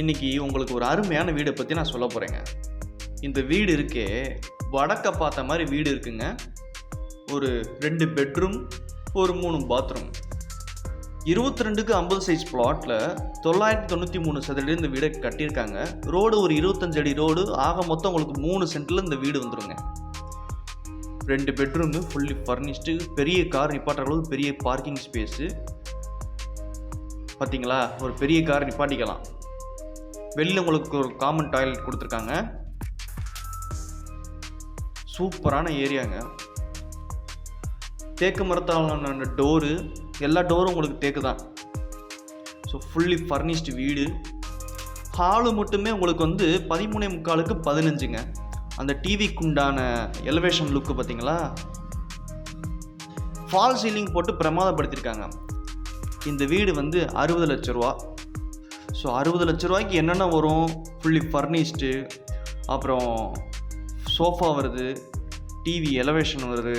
இன்றைக்கி உங்களுக்கு ஒரு அருமையான வீடை பற்றி நான் சொல்ல போகிறேங்க. இந்த வீடு இருக்கே வடக்க பார்த்த மாதிரி வீடு இருக்குங்க. ஒரு 2 பெட்ரூம், ஒரு 3 பாத்ரூம், 22க்கு 50 சைஸ் பிளாட்டில் 993 சதுரடி இந்த வீடை கட்டியிருக்காங்க. ரோடு ஒரு 25 அடி ரோடு. ஆக மொத்தம் உங்களுக்கு 3 சென்டில் இந்த வீடு வந்துடுங்க. 2 பெட்ரூமு ஃபுல்லி ஃபர்னிஷ்டு, பெரிய கார் நிப்பாட்டுற அளவுக்கு பெரிய பார்க்கிங் ஸ்பேஸு. பார்த்தீங்களா, ஒரு பெரிய கார் நிப்பாட்டிக்கலாம். வெளியில் உங்களுக்கு ஒரு காமன் டாய்லெட் கொடுத்துருக்காங்க. சூப்பரான ஏரியாங்க. தேக்கு மரத்தாலான டோரு, எல்லா டோரும் உங்களுக்கு தேக்கு தான். ஸோ ஃபுல்லி ஃபர்னிஷ்டு வீடு. ஹாலு மட்டுமே உங்களுக்கு 13.75க்கு 15ங்க. அந்த டிவிக்கு உண்டான எலிவேஷன் லுக்கு பார்த்தீங்களா, ஃபால் சீலிங் போட்டு பிரமாதப்படுத்தியிருக்காங்க. இந்த வீடு 60 லட்ச ரூபா. ஸோ 60 லட்ச ரூபாய்க்கு என்னென்ன வரும்? ஃபுல்லி ஃபர்னிஷ்டு, அப்புறம் சோஃபா வருது, டிவி எலிவேஷன் வருது,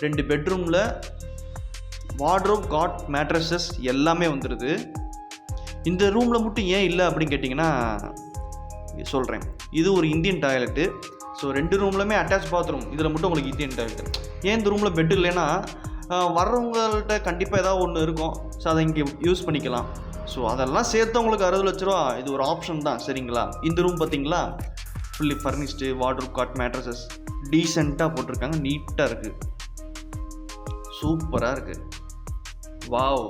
2 பெட்ரூமில் வார்ட்ரோப், காட், மேட்ரஸஸ் எல்லாமே வந்துடுது. இந்த ரூமில் மட்டும் ஏன் இல்லை அப்படின்னு கேட்டிங்கன்னா சொல்கிறேன். இது ஒரு இந்தியன் டாய்லெட்டு. ஸோ 2 ரூம்லையுமே அட்டாச் பாத்ரூம். இதில் மட்டும் உங்களுக்கு இந்தியன் டாய்லெட். ஏன் இந்த ரூமில் பெட் இல்லைன்னா வர்றவங்கள்ட்ட கண்டிப்பாக ஏதாவது ஒன்று இருக்கும். ஸோ அதை இங்கே யூஸ் பண்ணிக்கலாம். ஸோ அதெல்லாம் சேர்த்து உங்களுக்கு 60 லட்ச ரூபா. இது ஒரு ஆப்ஷன் தான், சரிங்களா? இந்த ரூம் பார்த்தீங்களா, fully furnished, wardrobe, cot, mattresses டீசெண்டாக போட்டிருக்காங்க. நீட்டாக இருக்குது, சூப்பராக இருக்குது. வாவ்,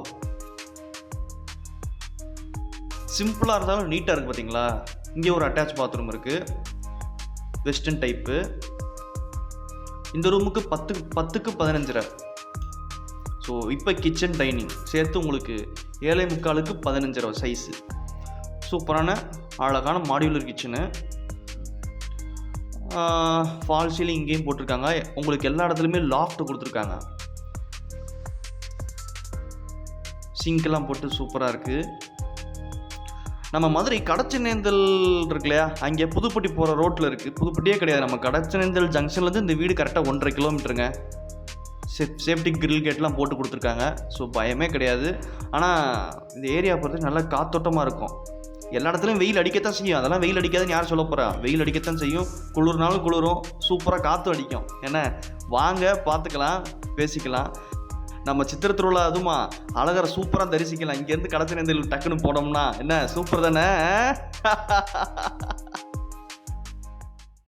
சிம்பிளாக இருந்தாலும் நீட்டாக இருக்குது. பார்த்தீங்களா, இங்கே ஒரு அட்டாச் பாத்ரூம் இருக்குது, வெஸ்டர்ன் டைப்பு. இந்த ரூமுக்கு 10க்கு 15. ஸோ இப்போ கிச்சன் டைனிங் சேர்த்து உங்களுக்கு 7.75க்கு 15 சைஸு. சூப்பரான அழகான மாடியுலர் கிச்சனு. ஃபால் சீலிங் இங்கேயும் போட்டிருக்காங்க. உங்களுக்கு எல்லா இடத்துலையுமே லாஃப்ட் கொடுத்துருக்காங்க. சிங்க்கெல்லாம் போட்டு சூப்பராக இருக்குது. நம்ம மதுரை கடச்சனேந்தல் இருக்கு இல்லையா, அங்கே புதுப்பட்டி போகிற ரோட்டில் இருக்குது. புதுப்பட்டியே கிடையாது, நம்ம கடச்சனேந்தல் ஜங்ஷன்லேருந்து இந்த வீடு கரெக்டாக 1.5 கிலோமீட்டருங்க. சேஃப்டி கிரில் கேட்லாம் போட்டு கொடுத்துருக்காங்க. ஸோ பயமே கிடையாது. ஆனால் இந்த ஏரியா பொறுத்து நல்லா காத்தோட்டமாக இருக்கும். எல்லா இடத்துலையும் வெயில் அடிக்கத்தான் செய்யும். அதெல்லாம் வெயில் அடிக்காதுன்னு யார் சொல்ல போகிறா? வெயில் அடிக்கத்தான் செய்யும். குளிர்னாலும் குளிரும், சூப்பராக காற்று அடிக்கும். என்ன, வாங்க பார்த்துக்கலாம், பேசிக்கலாம். நம்ம சித்திரை திருவிழா அதுமா அழகரை சூப்பராக தரிசிக்கலாம். இங்கேருந்து கடச்சனேந்தல் டக்குன்னு போனோம்னா என்ன, சூப்பர் தானே?